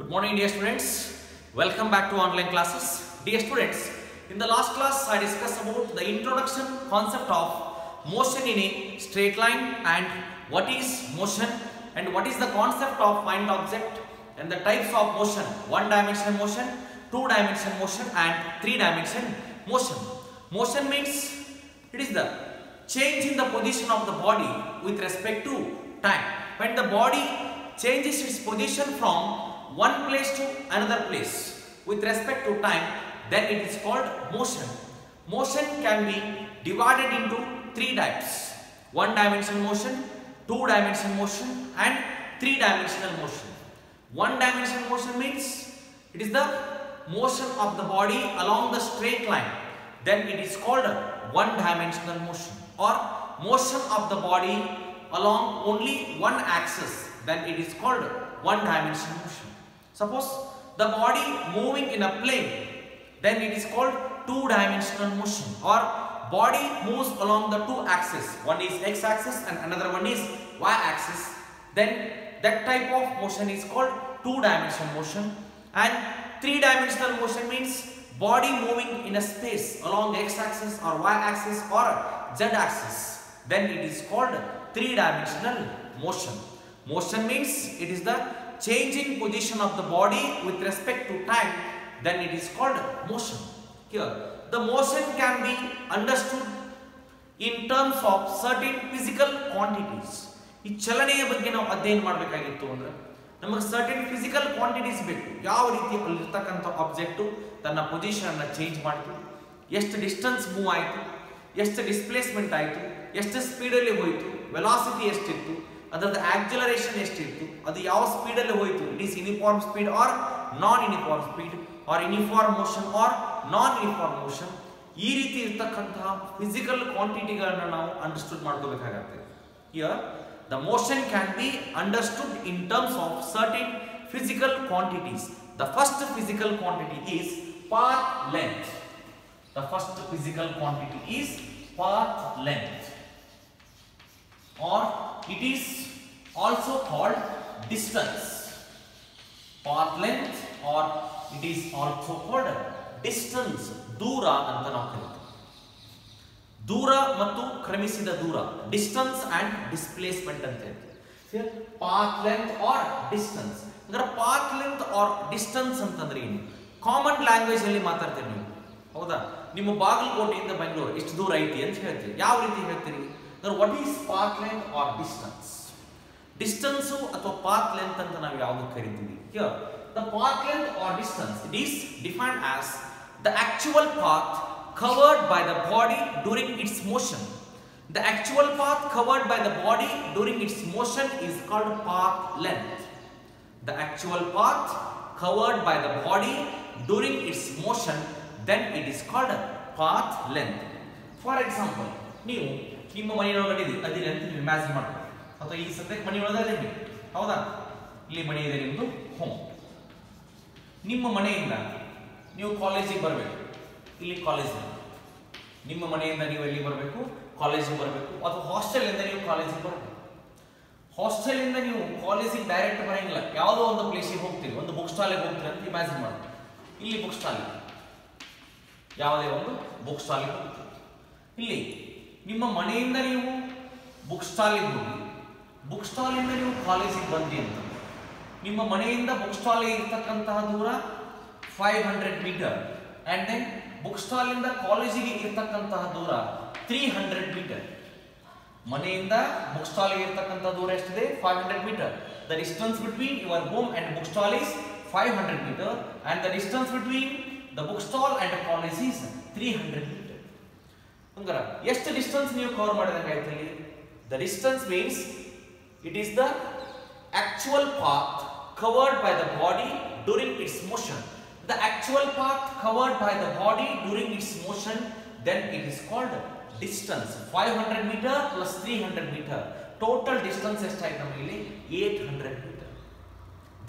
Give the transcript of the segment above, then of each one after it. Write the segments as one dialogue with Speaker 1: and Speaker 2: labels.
Speaker 1: Good morning, dear students. Welcome back to online classes. Dear students, in the last class I discussed about the introduction concept of motion in a straight line and what is motion and what is the concept of point object and the types of motion, one dimension motion, two dimension motion and three dimension motion. Motion means it is the change in the position of the body with respect to time. When the body changes its position from one place to another place with respect to time, then it is called motion. Motion can be divided into three types: one dimensional motion, two dimensional motion and three dimensional motion. One dimensional motion means it is the motion of the body along the straight line, then it is called one dimensional motion. Or motion of the body along only one axis, then it is called one dimensional motion. Suppose the body moving in a plane, then it is called two dimensional motion. Or body moves along the two axes, one is x axis and another one is y axis, then that type of motion is called two dimensional motion. And three dimensional motion means body moving in a space along x axis or y axis or z axis, then it is called three dimensional motion. Motion means it is the changing position of the body with respect to time, then it is called motion. Here the motion can be understood in terms of certain physical quantities. ಈ ಚಲನೆಯ ಬಗ್ಗೆ ನಾವು ಅಧ್ಯಯನ ಮಾಡಬೇಕಾಗಿತ್ತು ಅಂದ್ರೆ ನಮಗೆ certain physical quantities ಬೇಕು. ಯಾವ ರೀತಿ ಅಲ್ಲಿರ್ತಕ್ಕಂಥ ಆಬ್ಜೆಕ್ಟ್ ತನ್ನ ಪೊಸಿಷನ್ ಅನ್ನು ಚೇಂಜ್ ಮಾಡಿತು, ಎಷ್ಟು ಡಿಸ್ಟೆನ್ಸ್ ಮೂವ್ ಆಯಿತು, ಎಷ್ಟು ಡಿಸ್ಪ್ಲೇಸ್ಮೆಂಟ್ ಆಯಿತು, ಎಷ್ಟು ಸ್ಪೀಡಲ್ಲಿ ಹೋಯಿತು, ವೆಲಾಸಿಟಿ ಎಷ್ಟಿತ್ತು, ಅದರದ ಆಕ್ಸಲರೇಷನ್ ಎಷ್ಟಿತ್ತು, ಅದು ಯಾವ ಸ್ಪೀಡಲ್ಲಿ ಹೋಯಿತು, it is uniform speed or non uniform speed or uniform motion or non uniform motion, ಈ ರೀತಿ ಇರ್ತಕ್ಕಂತಹ ಫಿಸಿಕಲ್ ಕ್ವಾಂಟಿಟಿಗಳನ್ನು ನಾವು ಅಂಡರ್ಸ್ಟುಡ್ ಮಾಡ್ಕೋಬೇಕಾಗತ್ತೆ. Here the motion can be understood in terms of certain physical quantities. The first physical quantity is path length. The first physical quantity is path length, or it is also called distance. Path length or it is also called distance. ದೂರ ಅಂತ ನಾವು ಕರೀತೀವಿ. ದೂರ ಮತ್ತು ಕ್ರಮಿಸಿದ ದೂರ, distance and displacement ಅಂತ ಹೇಳ್ತೀವಿ. Path length or distance ಅಂದ್ರೆ ಪಾತ್ ಲೆಂತ್ ಆರ್ ಡಿಸ್ಟೆನ್ಸ್ ಅಂತಂದ್ರೆ ಏನು? ಕಾಮನ್ ಲ್ಯಾಂಗ್ವೇಜ್ ಅಲ್ಲಿ ಮಾತಾಡ್ತೀವಿ ನೀವು, ಹೌದಾ? ನಿಮ್ಮ ಬಾಗಲಕೋಟೆಯಿಂದ ಬೆಂಗಳೂರು ಎಷ್ಟು ದೂರ ಐತಿ ಅಂತ ಹೇಳ್ತೀವಿ. ಯಾವ ರೀತಿ ಹೇಳ್ತೀರಿ ಅಂದ್ರೆ what is path length or distance? Distance ಅಥವಾ ಪಾತ್ ಲೆಂತ್ ಅಂತ ನಾವು ಯಾವುದು ಕರಿತೀವಿ? Here the path length or distance it is defined as the actual path covered by the body during its motion. The actual path covered by the body during its motion is called path length. The actual path covered by the body during its motion, then it is called path length. For example, ನೀವು ನಿಮ್ಮ ಮನೆಯೊಳಗಡೆ ಅದಿರಿ ಅಂತ ನೀವು imagine ಮಾಡ್ತೀವಿ, ಅಥವಾ ಈ ಸದ್ಯಕ್ಕೆ ಮನೆಯೊಳಗಡೆ ಇದ್ದೀವಿ, ಹೌದಾ? ಇಲ್ಲಿ ಮನೆ ಇದೆ ನಿಮ್ಮದು ಹೋಮ್. ನಿಮ್ಮ ಮನೆಯಿಂದ ನೀವು ಕಾಲೇಜಿಗೆ ಬರಬೇಕು, ಇಲ್ಲಿ ಕಾಲೇಜ್, ನಿಮ್ಮ ಮನೆಯಿಂದ ನೀವು ಎಲ್ಲಿ ಬರಬೇಕು? ಕಾಲೇಜಿಗೆ ಬರಬೇಕು. ಅಥವಾ ಹಾಸ್ಟೆಲಿಂದ ನೀವು ಕಾಲೇಜಿಗೆ ಬರಬೇಕು. ಹಾಸ್ಟೆಲಿಂದ ನೀವು ಕಾಲೇಜಿಗೆ ಡೈರೆಕ್ಟ್ ಬರೋಂಗಿಲ್ಲ, ಯಾವುದೋ ಒಂದು ಪ್ಲೇಸಿಗೆ ಹೋಗ್ತೀವಿ, ಒಂದು ಬುಕ್ ಸ್ಟಾಲಿಗೆ ಹೋಗ್ತೀವಿ ಅಂತ ಇಮ್ಯಾಜಿನ್ ಮಾಡಿ. ಇಲ್ಲಿ ಬುಕ್ ಸ್ಟಾಲ್, ಯಾವುದೇ ಒಂದು ಬುಕ್ ಸ್ಟಾಲಿಗೆ ಹೋಗ್ತೀವಿ. ಇಲ್ಲಿ ನಿಮ್ಮ ಮನೆಯಿಂದ ನೀವು ಬುಕ್ ಸ್ಟಾಲಿಗೆ ಹೋಗಿ, ಬುಕ್ ಸ್ಟಾಲಿಂದ ನೀವು ಕಾಲೇಜಿಗೆ ಬಂದಿ ಅಂತ, ನಿಮ್ಮ ಮನೆಯಿಂದ ಬುಕ್ ಸ್ಟಾಲಿಗೆ ಇರ್ತಕ್ಕಂತಹ ದೂರ 500 metre and then book stall ಇಂದ ಕಾಲೇಜಿಗೆ ಇರತಕ್ಕಂತಹ ದೂರ 300 ಮೀಟರ್. ಮನೆಯಿಂದ ಬುಕ್ ಸ್ಟಾಲ್ ಗೆ ಇರತಕ್ಕಂತಹ ದೂರ ಎಷ್ಟಿದೆ? 500 metre. The distance between your home and book stall is 500 metre and the distance between the book stall and college is 300 metre. ಹಂಗಾರ ಎಷ್ಟು ಡಿಸ್ಟೆನ್ಸ್ ನೀವು ಕವರ್ ಮಾಡಿದಂಗೆ ಆಯ್ತು ಇಲ್ಲಿ? The distance means it is the actual path covered by the body during its motion. The actual path covered by the body during its motion, then it is called distance. 500 meter plus 300 meter, total distance ಎಷ್ಟಾಯ್ತು ನಮಗೆ? 800 meter.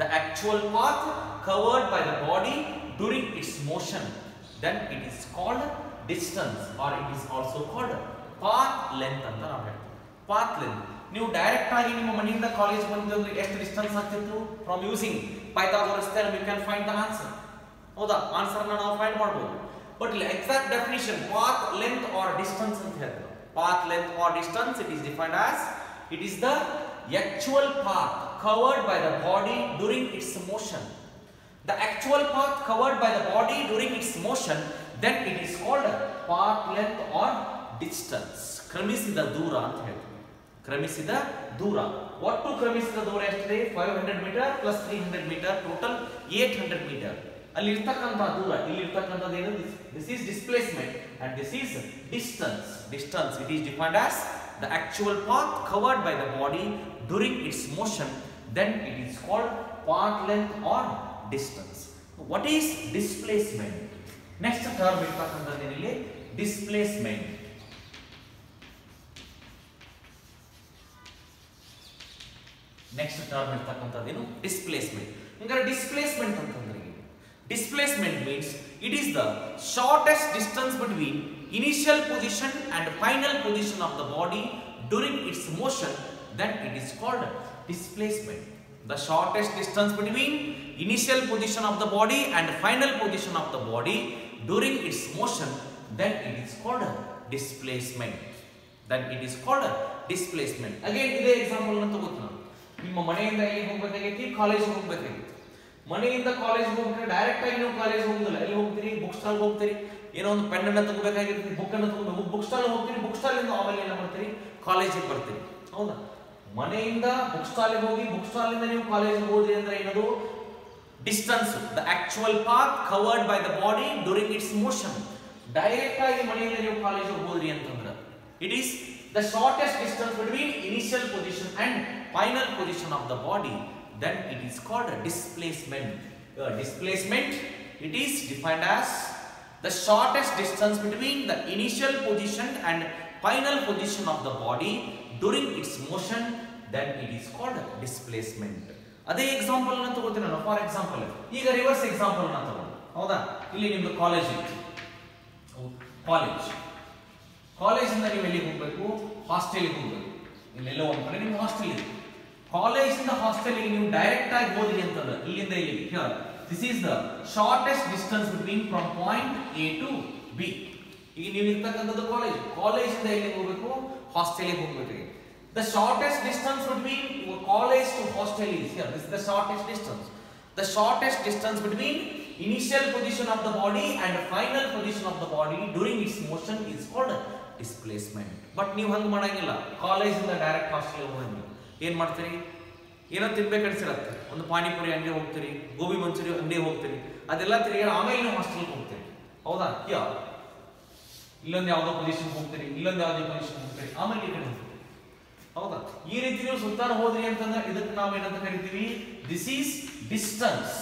Speaker 1: The actual path covered by the body during its motion, then it is called distance, or it is also called path length ಅಂತ ನಾವು ಹೇಳ್ತೀವಿ. Path length. ನೀವು direct ಆಗಿ ನಿಮ್ಮ ಮನೆಯಿಂದ college ಬಂದ್ರೆ ಎಷ್ಟು ಡಿಸ್ಟೆನ್ಸ್ ಆಗ್ತಿತ್ತು from using Pythagoras theorem you can find the answer. ಹೌದಾ, ಆನ್ಸರ್ ನಾವು ಫೈಂಡ್ ಮಾಡಬಹುದು. ಬಟ್ ಇಲ್ಲಿ exact definition path length or distance ಅಂತ ಹೇಳ್ತಾರೆ. Path length or distance it is defined as it is the actual path covered by the body during its motion. The actual path covered by the body during its motion, then it is called path length or distance. ಕ್ರಮಿಸಿದ ದೂರ ಅಂತ ಹೇಳ್ತೀವಿ. ಕ್ರಮಿಸಿದ ದೂರ. ಒಟ್ಟು ಕ್ರಮಿಸಿದ ದೂರ ಎಷ್ಟಿದೆ? 500 metre plus 300 metre, total 800 metre. ಅಲ್ಲಿ ಇರ್ತಕ್ಕಂಥ ದೂರ, ಇಲ್ಲಿ ಇರ್ತಕ್ಕಂಥದ್ದು ಏನು? This is displacement and this is distance. Distance it is defined as the actual path covered by the body during its motion, then it is called path length or distance. What is displacement? Next term ಇರ್ತಕ್ಕಂಥದ್ದು ಏನಿದೆ? Displacement. Next term ಇರ್ತಕ್ಕಂಥದ್ದು ಏನು? Displacement. ಹಂಗಾರೆ displacement ಅಂತಂದ್ರೆ ಏನು? Displacement means it is the shortest distance between initial position and final position of the body during its motion, then it is called displacement. The shortest distance between initial position of the body and final position of the body during its motion, then it is called displacement. Then it is called displacement. Again ಇದೇ example ಅನ್ನು ತಗೋತೀನಿ. ನಿಮ್ಮ ಮನೆಯಿಂದ ಎಲ್ಲಿ ಹೋಗಬೇಕಾಗಿತ್ತು? College ಹೋಗಬೇಕಾಗಿತ್ತು. ಮನೆಯಿಂದ college ಹೋಗ್ಬೇಕಾದ್ರೆ ಡೈರೆಕ್ಟ್ ಆಗಿ ನೀವು ಕಾಲೇಜ್ ಹೋಗುದಿಲ್ಲ. ಎಲ್ಲಿ ಹೋಗ್ತೀರಿ? ಬುಕ್ ಸ್ಟಾಲ್ ಹೋಗ್ತೀರಿ. ಏನೋ ಒಂದು ಪೆನ್ ಅನ್ನು ತಗೋಬೇಕಾಗಿರುತ್ತೆ, ಬುಕ್ ಅನ್ನು ತಗೋಬೇಕು. ಬುಕ್ ಸ್ಟಾಲ್ ಹೋಗ್ತೀರಿ, ಬುಕ್ ಸ್ಟಾಲ್ ಇಂದ ಆಮೇಲೆ ಏನು ಮಾಡ್ತೀರಿ? ಕಾಲೇಜಿಗೆ ಬರ್ತೀರಿ. ಹೌದಾ? ಮನೆಯಿಂದ ಬುಕ್ ಸ್ಟಾಲ್ ಹೋಗಿ ಬುಕ್ ಸ್ಟಾಲ್ ಇಂದ ನೀವು ಕಾಲೇಜಿಗೆ ಹೋದ್ರಿ ಅಂದ್ರೆ ಏನದು? Distance. The actual path covered by the body during its motion. Direct ಆಗಿ ಮನೆಯಿಂದ ನೀವು ಕಾಲೇಜಿಗೆ ಹೋದ್ರಿ ಅಂತಂದ್ರೆ it is the shortest distance between initial position and final position of the body, then it is called displacement. Displacement it is defined as the shortest distance between the initial position and final position of the body during its motion, then it is called displacement. ಅದೇ example ಅನ್ನು ತಗೋತೀನಿ ನಾನು. For example ಈಗ reverse example ಅನ್ನು ತಗೊಂಡು, ಹೌದಾ? ಇಲ್ಲಿ ನಿಮ್ದು ಕಾಲೇಜ್ ಇತ್ತು. ಕಾಲೇಜಿಂದ ನೀವು ಎಲ್ಲಿಗೆ ಹೋಗಬೇಕು? ಹಾಸ್ಟೆಲ್ಗೆ ಹೋಗಬೇಕು. ಇಲ್ಲೆಲ್ಲೋ ಒಂದು ಕಡೆ ನಿಮ್ಮ ಹಾಸ್ಟೆಲ್ ಇದೆ. ಕಾಲೇಜಿಂದ ಹಾಸ್ಟೆಲ್ಗೆ ನೀವು ಡೈರೆಕ್ಟ್ ಆಗಿ ಹೋದ್ರಿ ಅಂತಂದ್ರೆ ಇಲ್ಲಿಂದ ಇಲ್ಲಿಗೆ, here this is the shortest distance between from point A to B. ಈಗ ನೀವು ಇರ್ತಕ್ಕಂಥದ್ದು ಕಾಲೇಜಿಂದ ಎಲ್ಲಿಗೆ ಹೋಗಬೇಕು? ಹಾಸ್ಟೆಲ್ಗೆ ಹೋಗಬೇಕು. The shortest distance between college to hostel is here. This is the shortest distance. The shortest distance between initial position of the body and final position of the body during its motion is called displacement. But ನೀವು ಹಂಗೆ ಮಾಡಂಗಿಲ್ಲ. ಕಾಲೇಜಿಂದ direct ಹಾಸ್ಟೆಲ್ಗೆ ಹೋಗಂಗಿಲ್ಲ. ಏನು ಮಾಡ್ತೀರಿ? ಏನೋ ತಿನ್ಬೇಕು ಅನ್ಸಿರತ್ತೆ, ಒಂದು ಪಾನಿಪುರಿ ಅಂಗಡಿ ಹೋಗ್ತೀರಿ, ಗೋಬಿ ಮಂಚೂರಿ ಅಂಗಡಿ ಹೋಗ್ತೀರಿ, ಅದೆಲ್ಲ ತಿರುಗಿ ಆಮೇಲೆ ನೀವು ಹಾಸ್ಟೆಲ್ಗೆ ಹೋಗ್ತೀರಿ. ಹೌದಾ? ಇಲ್ಲೊಂದು ಯಾವುದೋ ಪೊಸಿಷನ್ ಹೋಗ್ತೀರಿ, ಇಲ್ಲೊಂದು ಯಾವುದೋ ಪೊಸಿಷನ್ ಹೋಗ್ತೀರಿ, ಆಮೇಲೆ ಈ ಕಡೆ ಹೋಗ್ತೀರಿ. ಹೌದಾ? ಈ ರೀತಿ ನೀವು ಸುತ್ತಾರ ಹೋದ್ರಿ ಅಂತಂದ್ರೆ ಇದಕ್ಕೆ ನಾವೇನಂತ ಕರಿತೀವಿ? This is distance.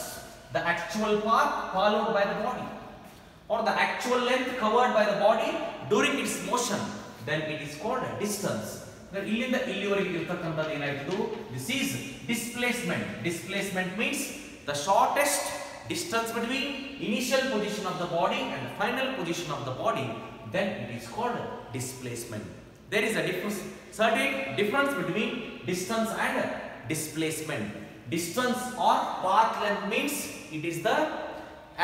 Speaker 1: The actual path followed by the body or the actual length covered by the body during its motion, then it is called distance. ಇಲ್ಲಿಂದ ಇಲ್ಲಿವರೆಗೆ ಇರತಕ್ಕಂಥದ್ದು ಏನಾಯ್ತು? This is displacement. Displacement means the shortest distance between initial position of the body and the final position of the body, then it is called displacement. There is a difference, certain difference between distance and displacement. Distance or path length means it is the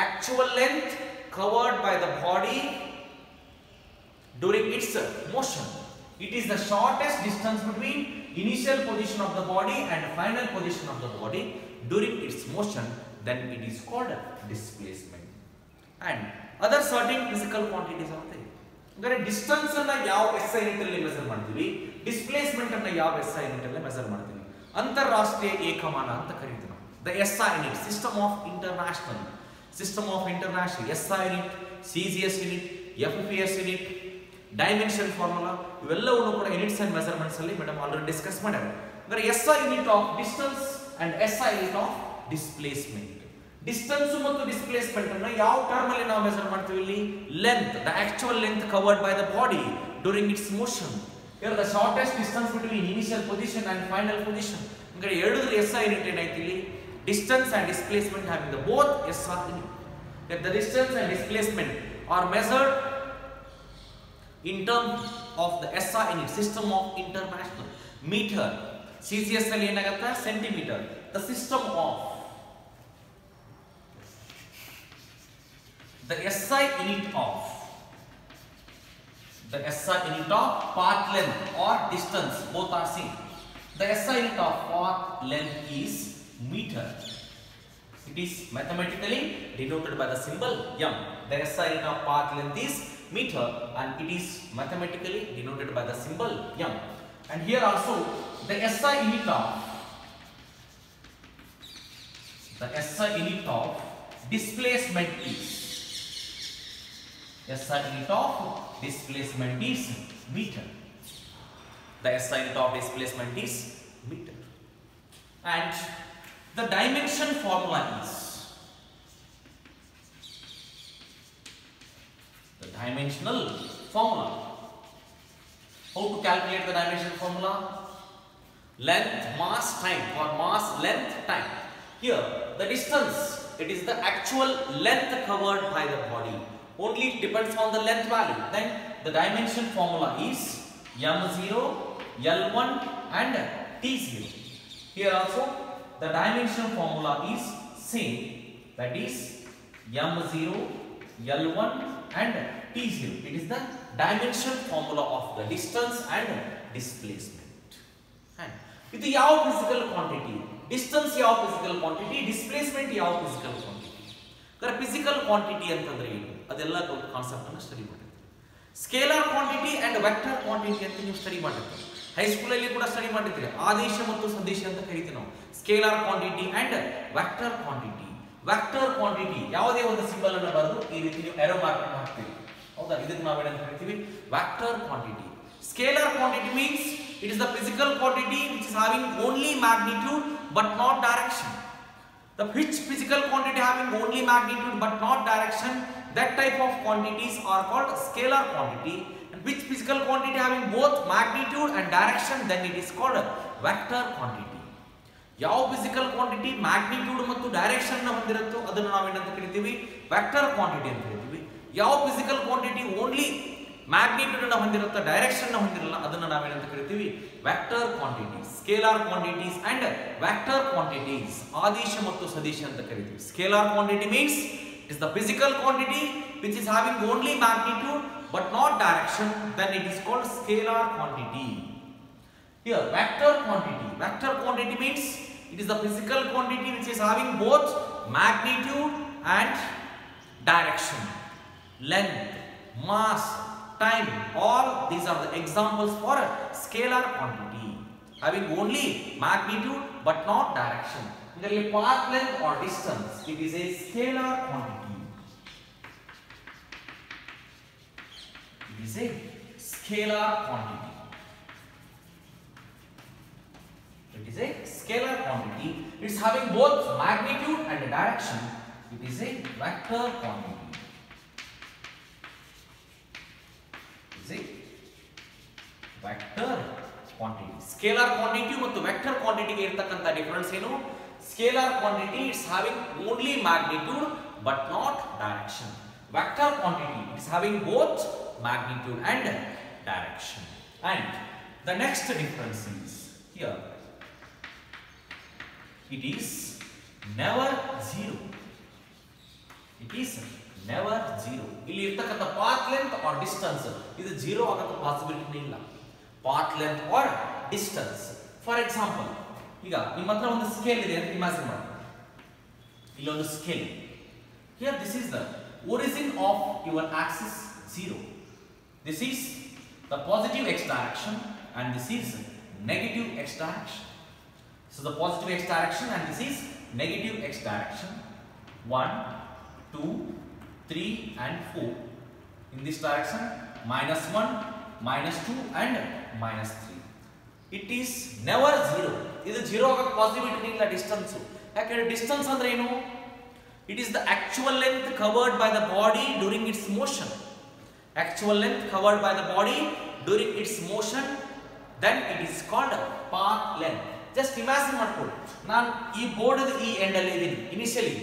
Speaker 1: actual length covered by the body during its motion. It is the shortest distance between initial position of the body and final position of the body during its motion, then it is called displacement. And other certain physical quantities are there. ಅಂದರೆ distance ಅನ್ನ ಯಾವ SI unit ಅಲ್ಲಿ measure ಮಾಡ್ತೀವಿ, displacement ಅನ್ನ ಯಾವ SI unit ಅಲ್ಲಿ measure ಮಾಡ್ತೀವಿ? ಅಂತಾರಾಷ್ಟ್ರೀಯ ಏಕಮಾನ ಅಂತ ಕರೀತೀವಿ ನಾವು. The SI unit, system of international, SI unit, CGS unit, FPS unit, dimension formula, ಇವೆಲ್ಲವನ್ನು ಕೂಡ ಯೂನಿಟ್ಸ್ ಅಂಡ್ ಮೆಜರ್ಮೆಂಟ್ಸ್ ಅಲ್ಲಿ ಮೇಡಮ್ ಆಲ್ರೆಡಿ ಡಿಸ್ಕಸ್ ಮಾಡ್ಯಾರ. ಅಂದ್ರೆ SI unit of distance and SI unit of displacement. Distance ಮತ್ತು ಡಿಸ್ಪ್ಲೇಸ್ಮೆಂಟ್ ಅನ್ನು ಯಾವ term ಅಲ್ಲಿ ನಾವು ಮೆಜರ್ ಮಾಡ್ತೀವಿ? ಇಲ್ಲಿ length, the actual length covered by the body during its motion. Here the shortest distance between initial position and final position. ಅಂದ್ರೆ ಹೇಳಿದ್ರೆ SI unit ಏನಾಯ್ತು ಇಲ್ಲಿ? Distance and displacement having the both SI unit. If the distance and displacement are measured in terms of the SI unit, system of international, metre, CCS ಅಲ್ಲಿ ಏನಾಗುತ್ತೆ centimetre. The system of the SI unit of path length or distance, both are same. The SI unit of path length is meter. It is mathematically denoted by the symbol m. The SI unit of path length is meter and it is mathematically denoted by the symbol m. And here also the SI unit of displacement is meter. The SI unit of displacement is meter. And the dimension formula is the dimensional formula. How to calculate the dimension formula? Length, mass, time, or mass, length, time. Here, the distance, it is the actual length covered by the body. Only it depends on the length value. Then the dimension formula is m0, L1 and T0. Here also the dimension formula is same, that is m0, L1 and T0. It is the dimension formula of the distance and displacement. And ಇದು ಯಾವ physical quantity? Distance ಯಾವ physical quantity? Displacement ಯಾವ physical quantity? Physical quantity ಅಂತಂದ್ರೆ ಏನು? ಅದೆಲ್ಲ concept ಅನ್ನು study ಮಾಡಿರ್ತೀವಿ. Scalar quantity and vector quantity ಅಂತ ನೀವು ಸ್ಟಡಿ ಮಾಡಿರ್ತೀವಿ. ಹೈಸ್ಕೂಲ್ ಅಲ್ಲಿ ಕೂಡ ಸ್ಟಡಿ ಮಾಡಿರ್ತೀರಿ. ಆದೇಶ ಮತ್ತು ಸಂದೇಶ ಅಂತ ಕರಿತೀವಿ ನಾವು. Scalar quantity and vector quantity. Vector quantity ಯಾವುದೇ ಒಂದು ಸಿಂಬಲ್ ಅನ್ನು ಬರೆದು ಈ ರೀತಿ ನೀವು ಏರೋ ಮಾರ್ಕ್ ಅನ್ನು ಹಾಕ್ತೀವಿ. ಹೌದಾ? ಇದಕ್ಕೆ ನಾವು ಏನಂತ ಕರಿತೀವಿ? Vector quantity. Scalar quantity means it is the physical quantity which is having only magnitude but not direction. The which physical quantity having only magnitude but not direction, that type of quantities are called scalar quantity. And which physical quantity having both magnitude and direction, then it is called vector quantity. ಯಾವ physical quantity magnitude ಮತ್ತು direction ನ ಹೊಂದಿರುತ್ತೋ ಅದನ್ನು ನಾವು ಏನಂತ ಕರಿತೀವಿ? vector quantity ಅಂತ ಕರಿತೀವಿ. ಯಾವ physical quantity only magnitude ಅನ್ನು ಹೊಂದಿರುತ್ತೋ direction ನ ಹೊಂದಿರಲ್ಲ ಅದನ್ನು ನಾವು ಏನಂತ ಕರಿತೀವಿ? vector quantities. Scalar quantities and vector quantities ಆದೇಶ ಮತ್ತು ಸದಿಶ ಅಂತ ಕರಿತೀವಿ. Scalar quantity means it is the physical quantity which is having only magnitude but not direction, then it is called scalar quantity. Here vector quantity means it is the physical quantity which is having both magnitude and direction, length, mass, time, all these are the examples for a scalar quantity having only magnitude but not direction. Either path length or distance, it is a scalar quantity. It is a scalar quantity. It is a scalar quantity. It is having both magnitude and direction. It is a vector quantity. Vector quantity. Scalar quantity ಮತ್ತು vector quantity ಗೆ ಇರತಕ್ಕಂತ difference ಏನು? Scalar quantity is having only magnitude but not direction. Vector quantity is having both magnitude and direction. And the next difference is here. It is never zero. It is never zero. ಇಲ್ಲಿ ಇರತಕ್ಕಂತ path length or distance ಇದು zero ಆಗೋ possibility ಇಲ್ಲ. Path length or distance. For example, ಈಗ ನಿಮ್ಮ ಹತ್ರ ಒಂದು scale ಇದೆ ಅಂತ ಇಮ್ಯಾಜಿನ್ ಮಾಡಿ. ಇಲ್ಲಿ ಒಂದು scale. Here this is the origin of your axis 0. This is the positive x direction and this is negative x direction. So the positive x direction and this is negative x direction. 1, 2, 3 and 4. In this direction -1, -2 and -3. It is never zero. ಇದು zero ಆಗೋ possibility ಇಲ್ಲ distance. ಯಾಕಂದ್ರೆ distance ಅಂದ್ರೆ ಏನು? It is the actual length covered by the body during its motion. Actual length covered by the body during its motion, then it is called path length. Just imagine ಮಾಡ್ಕೊಳ್ಳಿ. ನಾನು ಈ board ಈ end ಅಲ್ಲಿ ಇದ್ದೀನಿ initially.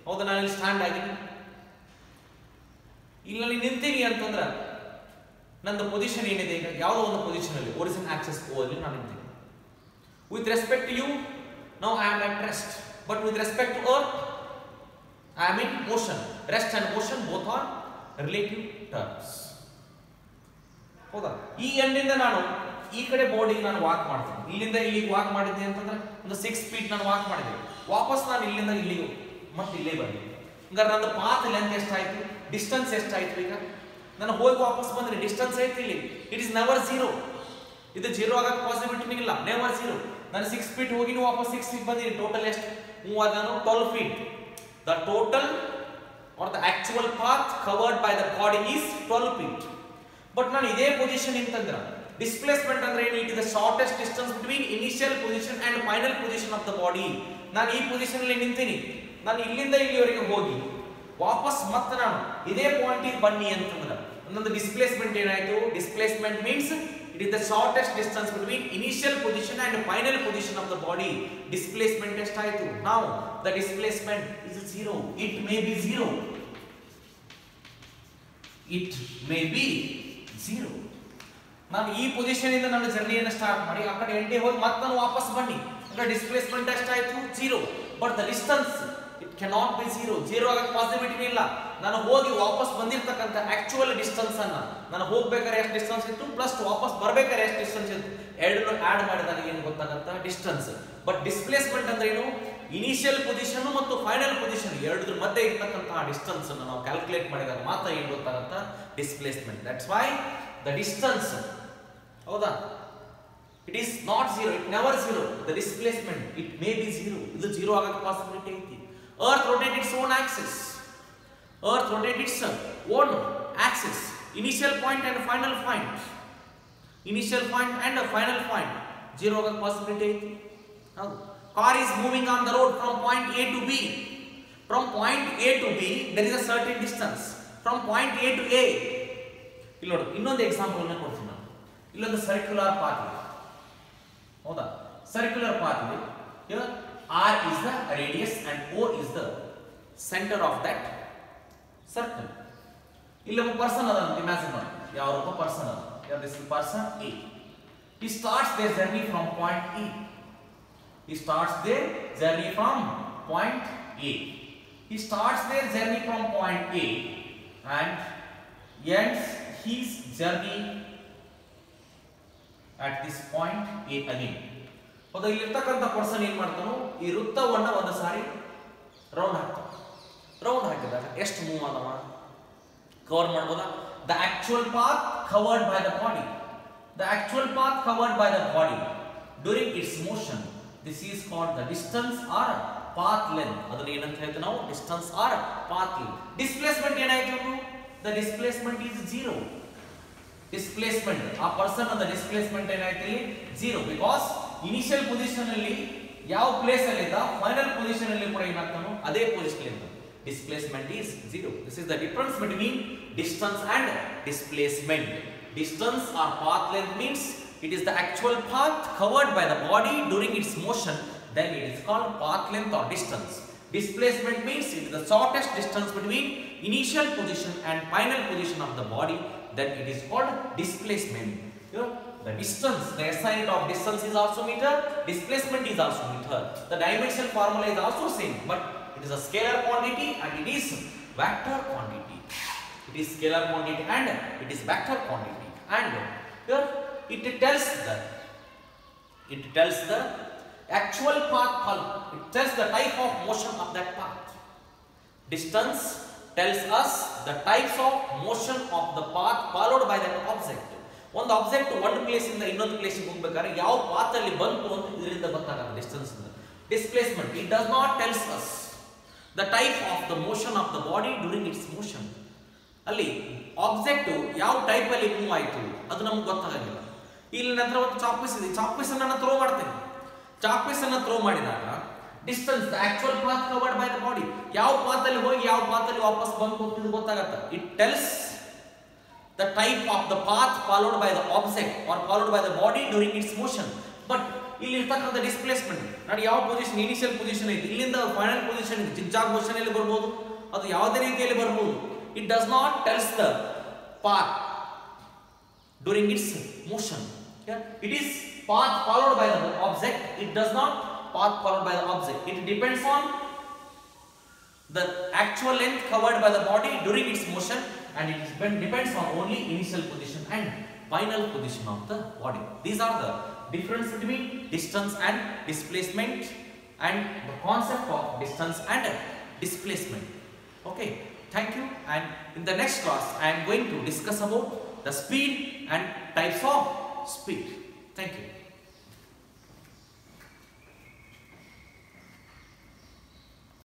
Speaker 1: ಹೌದಾ? ನಾನು ಇಲ್ಲಿ stand ಆಗಿದ್ದೀನಿ. ಇಲ್ಲಿ ನಿಂತೀನಿ ಅಂತಂದ್ರೆ ನಂದು ಪೊಸಿಷನ್ ಏನಿದೆ ಈಗ ಯಾವುದೋ ಒಂದು ಪೊಸಿಷನ್ ಅಲ್ಲಿ ಒರಿಜಿನ್ ಆಕ್ಸಿಸ್ ಓ ಅಲ್ಲಿ ನಾನು ನಿಂತೀನಿ. With respect to you, now I am at rest. But with respect to earth, I am in motion. Rest and motion both are relative terms. ಹೌದಾ? ಈ ಎಂಡಿಂದ ನಾನು ಈ ಕಡೆ ಬೋರ್ಡಿಗೆ ನಾನು ವಾಕ್ ಮಾಡ್ತೀನಿ. ಇಲ್ಲಿಂದ ಇಲ್ಲಿಗೆ ವಾಕ್ ಮಾಡಿದ್ದೆ ಅಂತಂದ್ರೆ ಒಂದು 6 ಫೀಟ್ ನಾನು ವಾಕ್ ಮಾಡಿದೆ. ವಾಪಸ್ ನಾನು ಇಲ್ಲಿಂದ ಇಲ್ಲಿಗೆ ಮತ್ತೆ ಇಲ್ಲೇ ಬಂದೆ. ಹಂಗಾರೆ ನನ್ನ ಪಾತ್ ಲೆಂತ್ ಎಷ್ಟಾಯ್ತು, ಡಿಸ್ಟೆನ್ಸ್ ಎಷ್ಟಾಯ್ತು? ಈಗ ನಾನು ಹೋಗಿ ವಾಪಸ್ ಬಂದ್ರೆ ಡಿಸ್ಟೆನ್ಸ್ ಐತಿ ಇಲ್ಲಿ. It is never zero. ಇದು ಜೀರೋ ಆಗಕ್ಕೆ ಪಾಸಿಬಿಲಿಟಿ ಇಲ್ಲ. Never zero. ನಾನು 6 ಫೀಟ್ ಹೋಗಿ ವಾಪಸ್ 6 ಫೀಟ್ ಬಂದಿನಿ. ಟೋಟಲ್ ಎಷ್ಟು ಮೂವ್ ಆದ? 12 feet. The total or the actual path covered by the body is 12 feet. But ನಾನು ಇದೇ ಪೊಸಿಷನ್ ಅಂತಂದ್ರೆ ಡಿಸ್ಪ್ಲೇಸ್ಮೆಂಟ್ ಅಂದ್ರೆ ಏನು? It is the shortest distance between initial position and final position of the body. ನಾನು ಈ position ಅಲ್ಲಿ ನಿಂತೀನಿ. ನಾನು ಇಲ್ಲಿಂದ ಇಲ್ಲಿವರೆಗೆ ಹೋಗಿ ವಾಪಸ್ ಮತ್ತೆ ನಾನು ಇದೇ ಪಾಯಿಂಟ್ ಬನ್ನಿ ಅಂತಂದ್ರೆ ನನ್ನ ಡಿಸ್ಪ್ಲೇಸ್ಮೆಂಟ್ ಏನಾಯ್ತು? Displacement means it is the shortest distance between initial position and final position of the body. Displacement ಎಷ್ಟಾಯ್ತು? Now the displacement is 0. It may be 0. It may be 0. ನಾನು ಈ ಪೊಸಿಷನ್ ಇಂದ ನನ್ನ ಜರ್ನಿಯನ್ನು ಸ್ಟಾರ್ಟ್ ಮಾಡಿ ಆ ಕಡೆ ಎಂಡಿಗೆ ಹೋಗಿ ಮತ್ತೆ ನಾನು ವಾಪಸ್ ಬನ್ನಿ. ಅಂದ್ರೆ ಡಿಸ್ಪ್ಲೇಸ್ಮೆಂಟ್ ಎಷ್ಟಾಯ್ತು? 0. But the distance it cannot be 0. 0 ಆಗಕ್ಕೆ ಪಾಸಿಬಿಲಿಟಿ ಇಲ್ಲ. ನಾನು ಹೋಗಿ ವಾಪಸ್ ಬಂದಿರತಕ್ಕಂತ ಆಕ್ಚುಯಲ್ ಡಿಸ್ಟೆನ್ಸ್ ಅನ್ನ ನಾನು ಹೋಗಬೇಕಾದ್ರೆ ಎಷ್ಟು ಡಿಸ್ಟೆನ್ಸ್ ಇತ್ತು ಪ್ಲಸ್ ವಾಪಸ್ ಬರಬೇಕಾದ್ರೆ ಎಷ್ಟು ಡಿಸ್ಟೆನ್ಸ್ ಇತ್ತು ಎರಡನ್ನು ಆಡ್ ಮಾಡಿದಾಗ ಏನು ಗೊತ್ತಾಗುತ್ತೆ? ಡಿಸ್ಟೆನ್ಸ್. ಬಟ್ ಡಿಸ್ಪ್ಲೇಸ್ಮೆಂಟ್ ಅಂದ್ರೆ ಏನು? ಇನಿಷಿಯಲ್ ಪೊಸಿಷನ್ ಮತ್ತು ಫೈನಲ್ ಪೊಸಿಷನ್ ಎರಡರ ಮಧ್ಯೆ ಇರತಕ್ಕಂತಹ ಡಿಸ್ಟೆನ್ಸ್ ಅನ್ನು ನಾವು ಕ್ಯಾಲ್ಕುಲೇಟ್ ಮಾಡಿದಾಗ ಮಾತ್ರ ಏನು ಗೊತ್ತಾಗುತ್ತೆ? Displacement. That's why the distance, ಹೌದಾ, it is not 0. It never 0. The displacement it may be 0. ಇದು 0 ಆಗಕ್ಕೆ ಪಾಸಿಬಿಲಿಟಿ ಐತಿ. Earth rotates its own axis. Earth rotates its own axis. Initial point and final point. Initial point and final point. 0 ಆಗಕ್ಕೆ possibility ಐತಿ. ಹೌದು. Car is moving on the road from point A to B. From point A to B there is a certain distance. From point A to A. ಇಲ್ಲಿ ನೋಡಿ ಇನ್ನೊಂದು example ಅನ್ನು ಕೊಡ್ತೀನಿ ನಾನು. ಇಲ್ಲೊಂದು ಸರ್ಕ್ಯುಲರ್ ಪಾತ್ ಇದೆ. ಹೌದಾ? ಸರ್ಕ್ಯುಲರ್ ಪಾತ್ ಇದೆ. Here R is the radius and O is the center of that circle. ಇಲ್ಲಿ ಒಬ್ಬ ಪರ್ಸನ್ ಅದ ಅಂತ ಇಮ್ಯಾಜಿನ್ ಮಾಡಿ. ಯಾವೊಬ್ಬ ಪರ್ಸನ್ ಅದ. Here this is person A. He starts their journey from point E. He starts their journey from point A. He starts their journey from point A and ends his journey at this point A again. ಹೌದಾ? ಇಲ್ಲಿರ್ತಕ್ಕಂಥ person ಏನ್ ಮಾಡ್ತಾನೋ ಈ ವೃತ್ತವನ್ನ ಒಂದು ಸಾರಿ round ಹಾಕ್ತಾನ. Round ಹಾಕಿದಾಗ ಎಷ್ಟು move ಆದವ ಕವರ್ ಮಾಡ್ಬೋದಾ? The actual path covered by the body. The actual path covered by the body during its motion, this is called the distance or path length. ಅದನ್ನ ಏನಂತ ಹೇಳ್ತೀವಿ ನಾವು? Distance or path length. Displacement ಏನಾಯ್ತು? The displacement is 0. Displacement ಆ person ಅದ displacement ಏನಾಯ್ತು ಇಲ್ಲಿ? 0. Because initial position ಅಲ್ಲಿ ಯಾವ ಪ್ಲೇಸ್ ಅಲ್ಲಿ ಇದ್ದ ಫೈನಲ್ ಪೊಸಿಷನ್ ಅಲ್ಲಿ ಕೂಡ ಏನಾಗ್ತಾನೋ ಅದೇ ಪೊಸಿಷನ್ ಅಲ್ಲಿ ಇದ್ದ. Displacement is 0. This is the difference between distance and displacement. Distance or path length means it is the actual path covered by the body during its motion, then it is called path length or distance. Displacement means it is the shortest distance between initial position and final position of the body, then it is called displacement. The distance, the SI unit of distance is also meter, displacement is also meter. The dimension formula is also same, but it is a scalar quantity and it is vector quantity. It is scalar quantity and it is vector quantity. And here it tells the actual path, it tells the type of motion of that path. Distance tells us the types of motion of the path followed by that object. ಒಂದು object ಒಂದು place ಇಂದ ಇನ್ನೊಂದು place ಗೆ ಹೋಗಬೇಕಾದ್ರೆ ಯಾವ path ಅಲ್ಲಿ ಬಂತು ಅಂತ ಇದರಿಂದ ಗೊತ್ತಾಗುತ್ತೆ ಡಿಸ್ಟೆನ್ಸ್ ಇಂದ. Displacement it does not tells us the type of the motion of the body during its motion. ಅಲ್ಲಿ ಆಬ್ಜೆಕ್ಟ್ ಯಾವ ಟೈಪ್ ಅಲ್ಲಿ ಮೂವ್ ಆಯಿತು ಅದು ನಮ್ಗೆ ಗೊತ್ತಾಗಂಗಿಲ್ಲ. ಇಲ್ಲಿ ನಂತರ ಒಂದು ಚಾಕ್ಪೀಸ್ ಇದೆ, ಚಾಕ್ಪೀಸ್ ಅನ್ನು ನಾನು ಥ್ರೋ ಮಾಡ್ತೇನೆ. ಚಾಕ್ಪೀಸ್ ಅನ್ನು ಥ್ರೋ ಮಾಡಿದಾಗ distance the actual path covered by the body ಯಾವ ಪಾತ್ ಅಲ್ಲಿ ಹೋಗಿ ಯಾವ ಪಾತ್ ಅಲ್ಲಿ ವಾಪಸ್ ಬಂತು ಅಂತ ಗೊತ್ತಾಗುತ್ತೆ. It tells the type of the path followed by the object or followed by the body during its motion. But ಇಲ್ಲಿ ಇರ್ತಕ್ಕಂಥ ಡಿಸ್ಪ್ಲೇಸ್ಮೆಂಟ್ ನಾನು ಯಾವ ಪೊಸಿಷನ್ ಇನಿಷಿಯಲ್ ಪೊಸಿಷನ್ ಐತಿ ಇಲ್ಲಿಂದ ಫೈನಲ್ ಪೊಸಿಷನ್ ಜಿಗ್ಜಾಗ್ ಮೋಷನ್ ಅಲ್ಲಿ ಬರಬಹುದು, ಅದು ಯಾವುದೇ ರೀತಿಯಲ್ಲಿ ಬರಬಹುದು. It does not tells the path during its motion. It is path followed by the object. It does not path followed by the object. It depends on the actual length covered by the body during its motion, and it depends on only initial position and final position of the body. These are the difference between distance and displacement and the concept of distance and displacement. Okay, thank you, and in the next class I am going to discuss about the speed and types of speed. Thank you.